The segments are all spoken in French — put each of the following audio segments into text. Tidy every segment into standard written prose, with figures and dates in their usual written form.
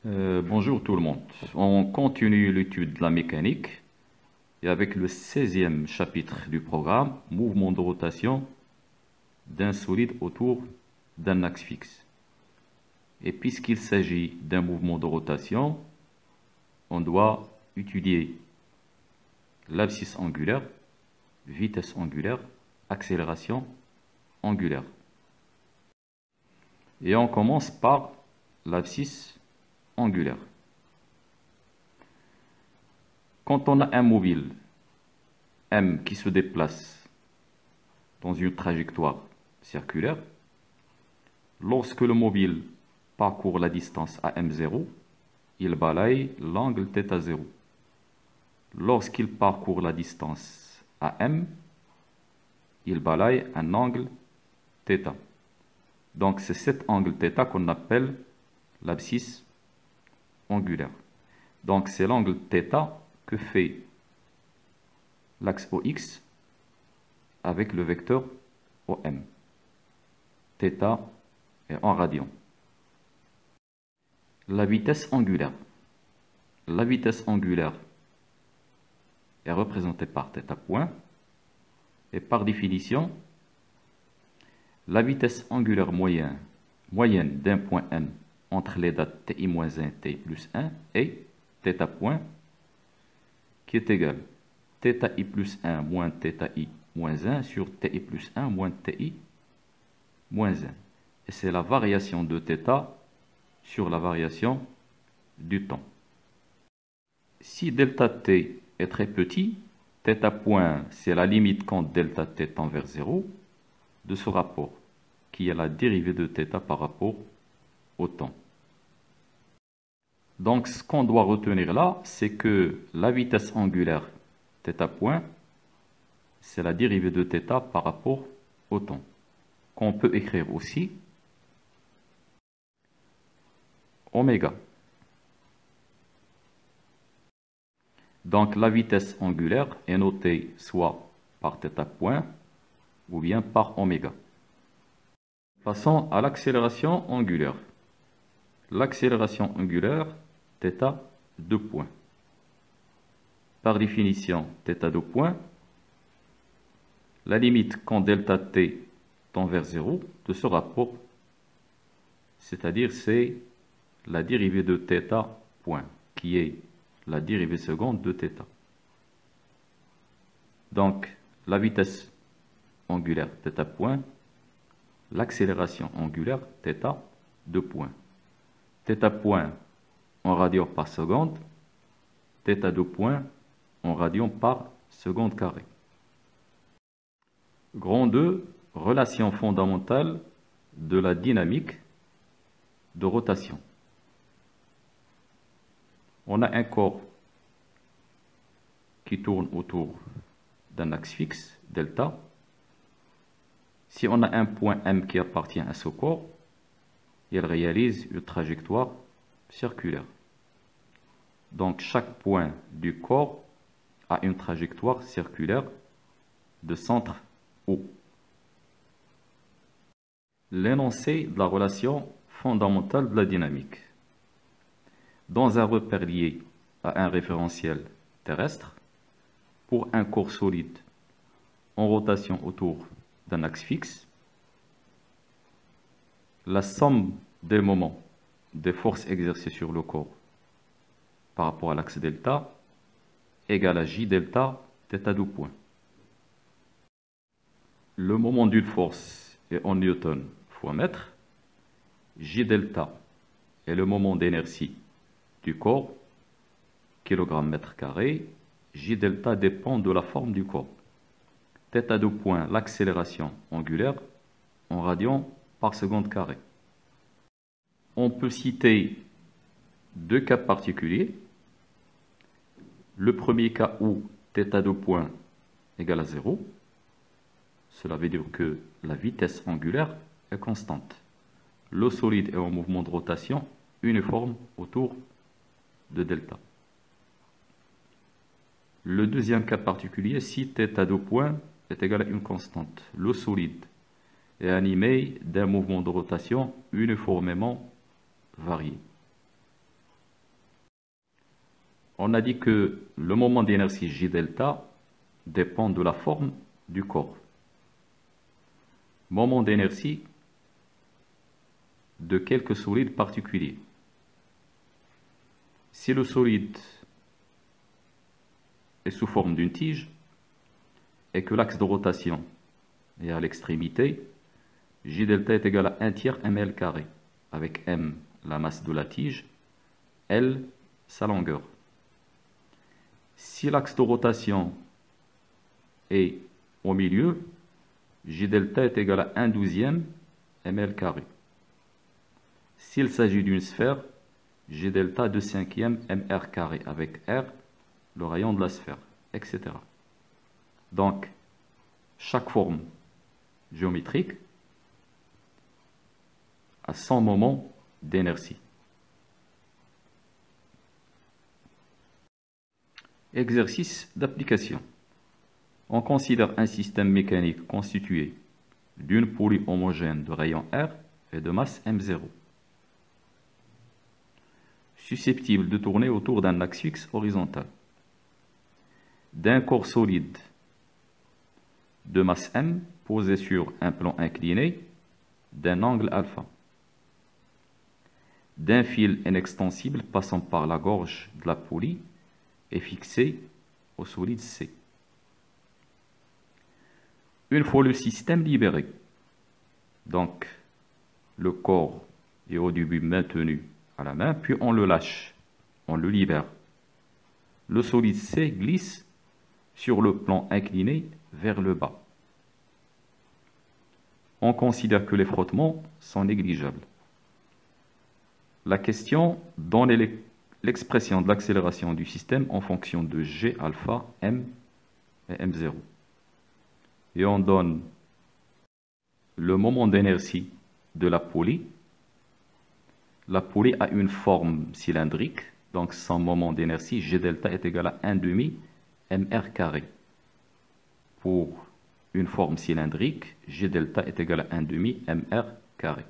Bonjour tout le monde. On continue l'étude de la mécanique et avec le 16e chapitre du programme, mouvement de rotation d'un solide autour d'un axe fixe. Et puisqu'il s'agit d'un mouvement de rotation, on doit étudier l'abscisse angulaire, vitesse angulaire, accélération angulaire. Et on commence par l'abscisse angulaire. Quand on a un mobile M qui se déplace dans une trajectoire circulaire, lorsque le mobile parcourt la distance à M0, il balaye l'angle θ0. Lorsqu'il parcourt la distance à M, il balaye un angle θ. Donc c'est cet angle θ qu'on appelle l'abscisse angulaire. Donc c'est l'angle θ que fait l'axe OX avec le vecteur OM. θ est en radians. La vitesse angulaire. La vitesse angulaire est représentée par θ point. Et par définition, la vitesse angulaire moyenne d'un point M entre les dates ti-1, ti+1 est θ point qui est égal θi plus 1 moins θi moins 1 sur ti plus 1 moins ti moins 1. Et c'est la variation de θ sur la variation du temps. Si delta t est très petit, θ point c'est la limite quand delta t tend vers 0 de ce rapport, qui est la dérivée de θ par rapport au temps. Donc ce qu'on doit retenir là, c'est que la vitesse angulaire θ point, c'est la dérivée de θ par rapport au temps, qu'on peut écrire aussi oméga. Donc la vitesse angulaire est notée soit par θ point ou bien par oméga. Passons à l'accélération angulaire. L'accélération angulaire, θ 2 points. Par définition, θ 2 points, la limite quand delta t tend vers 0 de ce rapport, c'est-à-dire c'est la dérivée de θ point, qui est la dérivée seconde de θ. Donc, la vitesse angulaire θ point, l'accélération angulaire θ 2 points. θ point en radians par seconde, θ 2 points en radians par seconde carrée. Grand 2, relation fondamentale de la dynamique de rotation. On a un corps qui tourne autour d'un axe fixe, delta. Si on a un point M qui appartient à ce corps, il réalise une trajectoire circulaire. Donc chaque point du corps a une trajectoire circulaire de centre O. L'énoncé de la relation fondamentale de la dynamique. Dans un repère lié à un référentiel terrestre, pour un corps solide en rotation autour d'un axe fixe, la somme des moments des forces exercées sur le corps par rapport à l'axe delta égale à J delta θ 2 points. Le moment d'une force est en newton fois mètre. J delta est le moment d'inertie du corps, kilogramme mètre carré. J delta dépend de la forme du corps. θ 2 points, l'accélération angulaire en radians par seconde carrée. On peut citer deux cas particuliers. Le premier cas où θ 2 points égale à 0. Cela veut dire que la vitesse angulaire est constante. Le solide est en mouvement de rotation uniforme autour de delta. Le deuxième cas particulier, si θ 2 points est égal à une constante, le solide est animé d'un mouvement de rotation uniformément varié. On a dit que le moment d'inertie J delta dépend de la forme du corps. Moment d'inertie de quelque solide particulier. Si le solide est sous forme d'une tige et que l'axe de rotation est à l'extrémité, J delta est égal à 1 tiers ml carré, avec M la masse de la tige, L sa longueur. Si l'axe de rotation est au milieu, J delta est égal à 1/12 ml carré. S'il s'agit d'une sphère, J delta 2/5 mr carré, avec R le rayon de la sphère, etc. Donc, chaque forme géométrique a son moment d'inertie. Exercice d'application. On considère un système mécanique constitué d'une poulie homogène de rayon R et de masse M0, susceptible de tourner autour d'un axe fixe horizontal, d'un corps solide de masse M posé sur un plan incliné d'un angle alpha, d'un fil inextensible passant par la gorge de la poulie et fixé au solide C. Une fois le système libéré, donc le corps est au début maintenu à la main, puis on le lâche, on le libère. Le solide C glisse sur le plan incliné vers le bas. On considère que les frottements sont négligeables. La question donne l'expression de l'accélération du système en fonction de G alpha, M et M0. Et on donne le moment d'inertie de la poulie. La poulie a une forme cylindrique, donc son moment d'inertie G delta est égal à 1/2 mr carré. Pour une forme cylindrique, G delta est égal à 1/2 mr carré.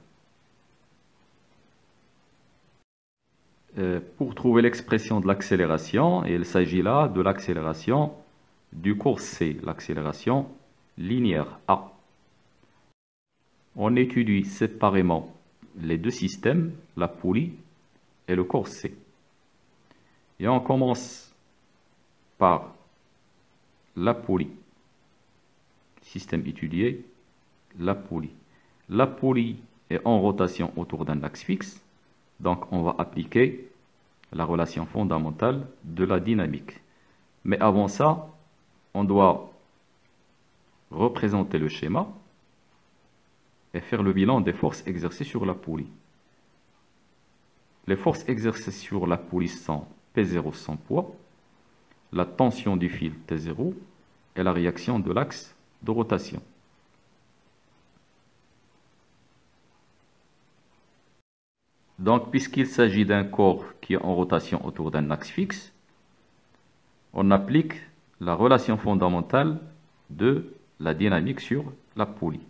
Pour trouver l'expression de l'accélération, il s'agit là de l'accélération du cours C, l'accélération linéaire A. On étudie séparément les deux systèmes, la poulie et le corps C. Et on commence par la poulie. Système étudié, la poulie. La poulie est en rotation autour d'un axe fixe, donc on va appliquer la relation fondamentale de la dynamique. Mais avant ça, on doit représenter le schéma et faire le bilan des forces exercées sur la poulie. Les forces exercées sur la poulie sont P0 sans poids, la tension du fil T0 et la réaction de l'axe de rotation. Donc, puisqu'il s'agit d'un corps qui est en rotation autour d'un axe fixe, on applique la relation fondamentale de la dynamique sur la poulie.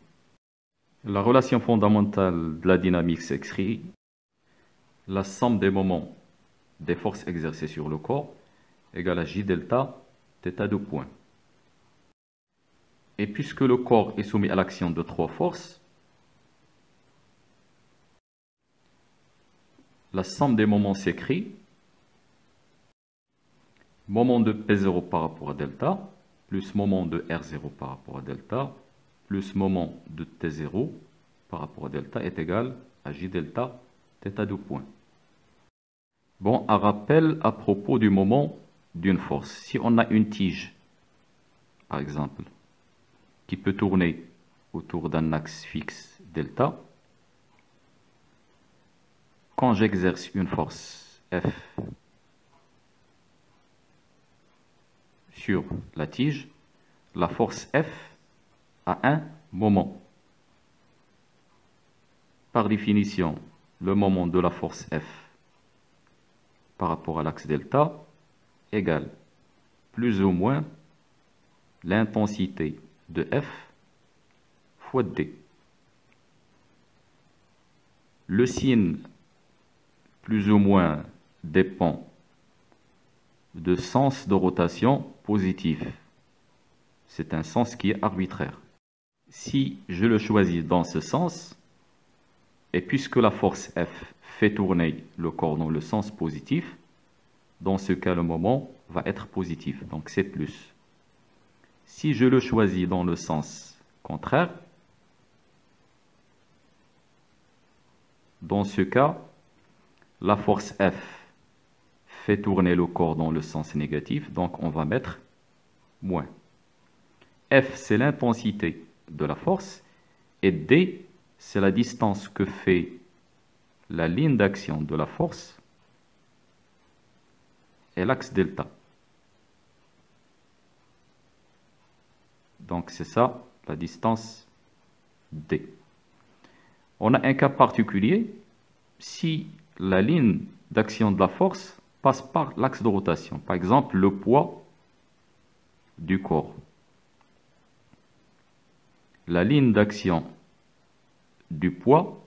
La relation fondamentale de la dynamique s'écrit la somme des moments des forces exercées sur le corps égale à J delta θ de point. Et puisque le corps est soumis à l'action de trois forces, la somme des moments s'écrit moment de P0 par rapport à delta, plus moment de R0 par rapport à delta, plus moment de T0 par rapport à delta est égal à J delta θ de point. Bon, un rappel à propos du moment d'une force. Si on a une tige, par exemple, qui peut tourner autour d'un axe fixe delta, quand j'exerce une force F sur la tige, la force F a un moment. Par définition, le moment de la force F par rapport à l'axe delta égale plus ou moins l'intensité de F fois D. Le signe plus ou moins dépend de sens de rotation positif. C'est un sens qui est arbitraire. Si je le choisis dans ce sens, et puisque la force F fait tourner le corps dans le sens positif, dans ce cas, le moment va être positif, donc c'est plus. Si je le choisis dans le sens contraire, dans ce cas, la force F fait tourner le corps dans le sens négatif, donc on va mettre moins. F, c'est l'intensité de la force, et D, c'est la distance que fait la ligne d'action de la force et l'axe delta. Donc c'est ça, la distance D. On a un cas particulier, si la ligne d'action de la force passe par l'axe de rotation. Par exemple, le poids du corps. La ligne d'action du poids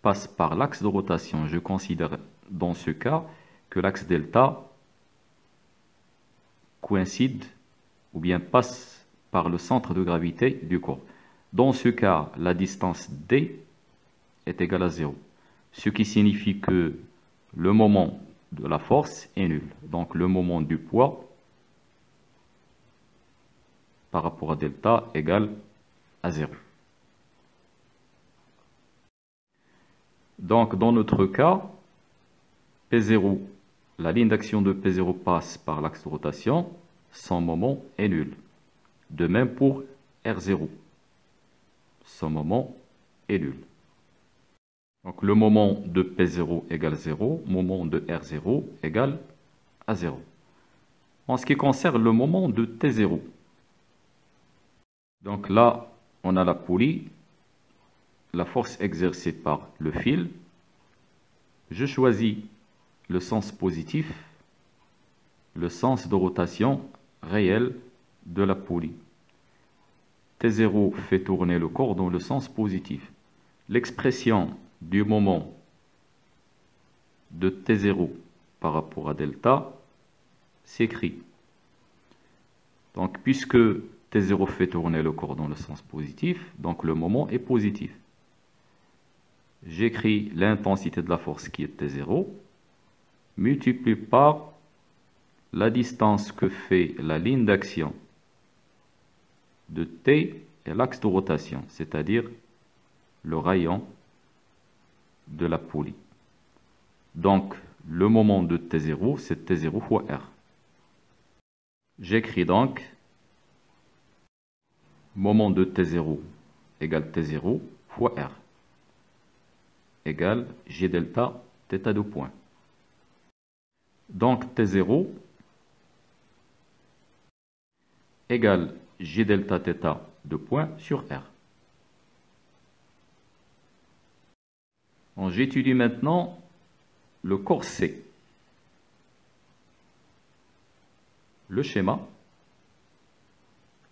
passe par l'axe de rotation. Je considère dans ce cas que l'axe delta coïncide ou bien passe par le centre de gravité du corps. Dans ce cas, la distance D est égale à 0. Ce qui signifie que le moment de la force est nul. Donc le moment du poids par rapport à delta égale à 0. Donc dans notre cas, P0, la ligne d'action de P0 passe par l'axe de rotation, son moment est nul. De même pour R0, son moment est nul. Donc le moment de P0 égale 0, moment de R0 égale à 0. En ce qui concerne le moment de T0, donc là, on a la poulie, la force exercée par le fil. Je choisis le sens positif, le sens de rotation réel de la poulie. T0 fait tourner le corps dans le sens positif. L'expression du moment de T0 par rapport à delta s'écrit. Donc, puisque T0 fait tourner le corps dans le sens positif, donc le moment est positif. J'écris l'intensité de la force qui est T0, multiplié par la distance que fait la ligne d'action de T et l'axe de rotation, c'est-à-dire le rayon de la poulie. Donc, le moment de T0, c'est T0 fois R. J'écris donc moment de T0 égale T0 fois R égale G delta θ de point. Donc T0 égale G delta θ de point sur R. J'étudie maintenant le corps C. Le schéma.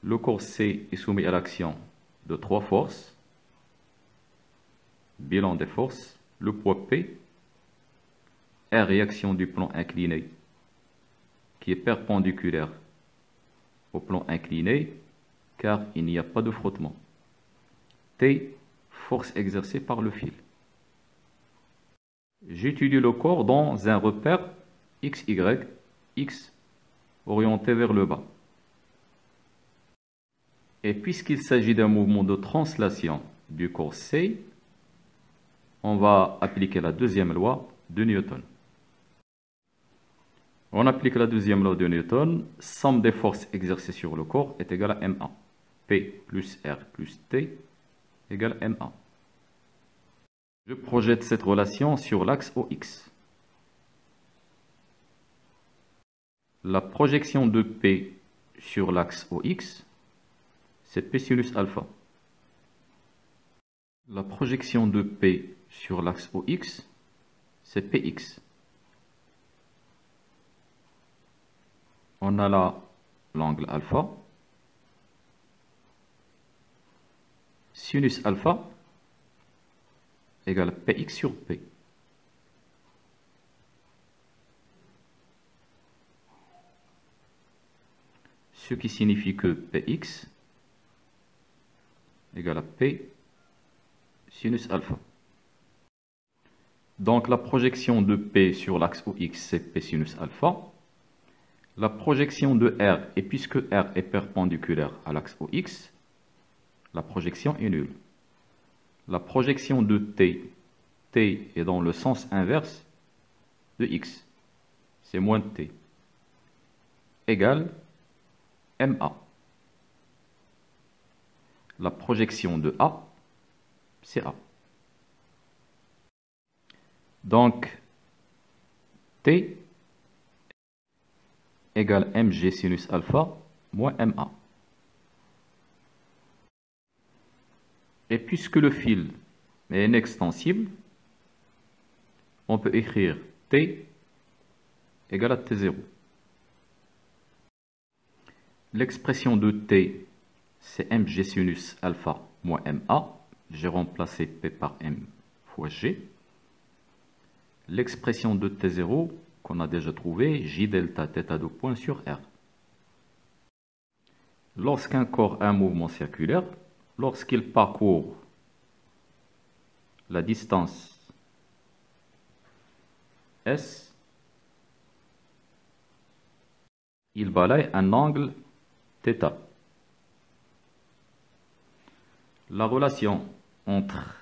Le corps C est soumis à l'action de 3 forces. Bilan des forces, le poids P, R réaction du plan incliné qui est perpendiculaire au plan incliné car il n'y a pas de frottement. T, force exercée par le fil. J'étudie le corps dans un repère XY, X orienté vers le bas. Et puisqu'il s'agit d'un mouvement de translation du corps C, on va appliquer la deuxième loi de Newton. On applique la deuxième loi de Newton, somme des forces exercées sur le corps est égale à M1. P plus R plus T égale M1. Je projette cette relation sur l'axe OX. La projection de P sur l'axe OX, c'est P sinus alpha. La projection de P sur l'axe OX, c'est Px. On a là l'angle alpha. Sinus alpha égale Px sur P. ce qui signifie que Px égale à P sinus alpha. Donc la projection de P sur l'axe OX, c'est P sinus alpha. La projection de R, et puisque R est perpendiculaire à l'axe OX, la projection est nulle. La projection de T, T est dans le sens inverse de X, c'est moins de T, égale MA. La projection de A, c'est A. Donc, T égale mg sinus alpha moins ma. Et puisque le fil est inextensible, on peut écrire T égale à T0. L'expression de T, c'est mg sinus alpha moins ma. J'ai remplacé P par m fois g. L'expression de T0 qu'on a déjà trouvée, J delta θ de point sur R. Lorsqu'un corps a un mouvement circulaire, lorsqu'il parcourt la distance S, il balaye un angle θ. La relation entre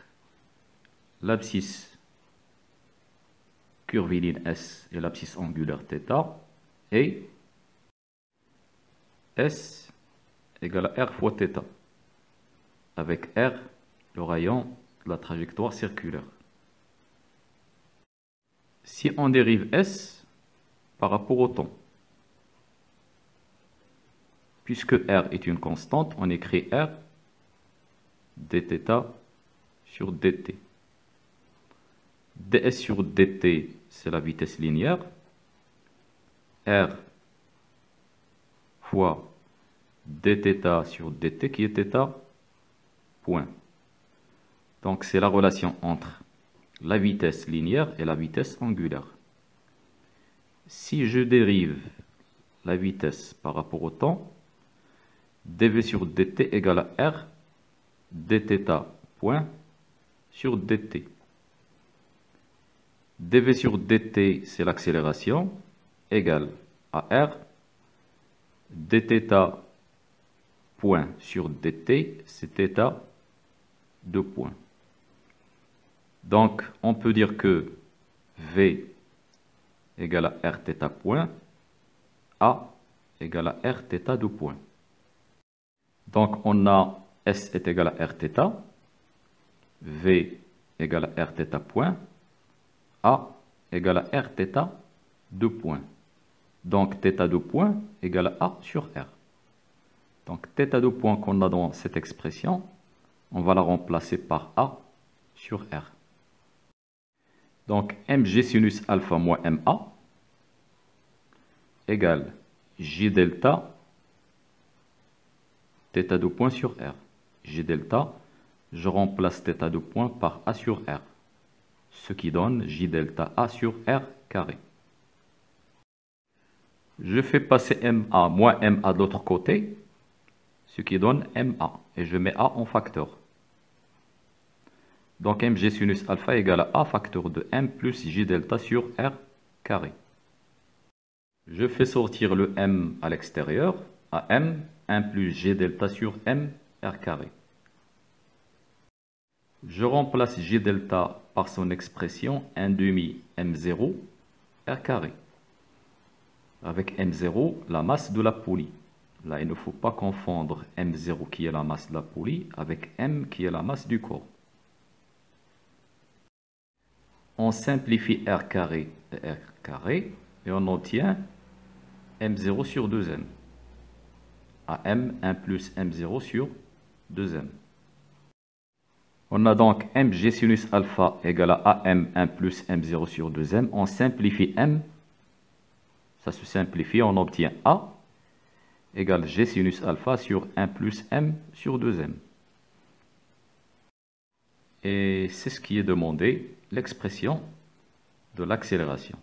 l'abscisse curviligne S et l'abscisse angulaire θ est S égale à R fois θ, avec R le rayon de la trajectoire circulaire. Si on dérive S par rapport au temps, puisque R est une constante, on écrit R dθ sur dt. ds sur dt, c'est la vitesse linéaire. R fois dθ sur dt qui est θ, point. Donc c'est la relation entre la vitesse linéaire et la vitesse angulaire. Si je dérive la vitesse par rapport au temps, dv sur dt égale à R dθ point sur dt. dv sur dt, c'est l'accélération, égale à R dθ point sur dt, c'est θ de point. Donc, on peut dire que V égale à Rθ point, A égale à Rθ de point. Donc, on a S est égal à Rθ, V égale à Rθ point, A égale à Rθ de point. Donc, θ de point égale à A sur R. Donc, θ de point qu'on a dans cette expression, on va la remplacer par A sur R. Donc, mg sinus alpha moins ma égale J delta θ de point sur R. J delta, je remplace θ de point par A sur R, ce qui donne J delta A sur R carré. Je fais passer ma moins ma de l'autre côté, ce qui donne ma, et je mets A en facteur. Donc mg sinus alpha égale à A facteur de m plus J delta sur R carré. Je fais sortir le m à l'extérieur, à m, 1 plus J delta sur m R carré. Je remplace J delta par son expression 1 demi m0 R carré. Avec m0, la masse de la poulie. Là, il ne faut pas confondre m0 qui est la masse de la poulie avec m qui est la masse du corps. On simplifie R carré et R carré et on obtient m0 sur 2m. À m, 1 plus m0 sur 2m. On a donc mg sinus alpha égale à am 1 plus m0 sur 2m. On simplifie m, ça se simplifie, on obtient a égale g sinus alpha sur 1 plus m sur 2m. Et c'est ce qui est demandé, l'expression de l'accélération.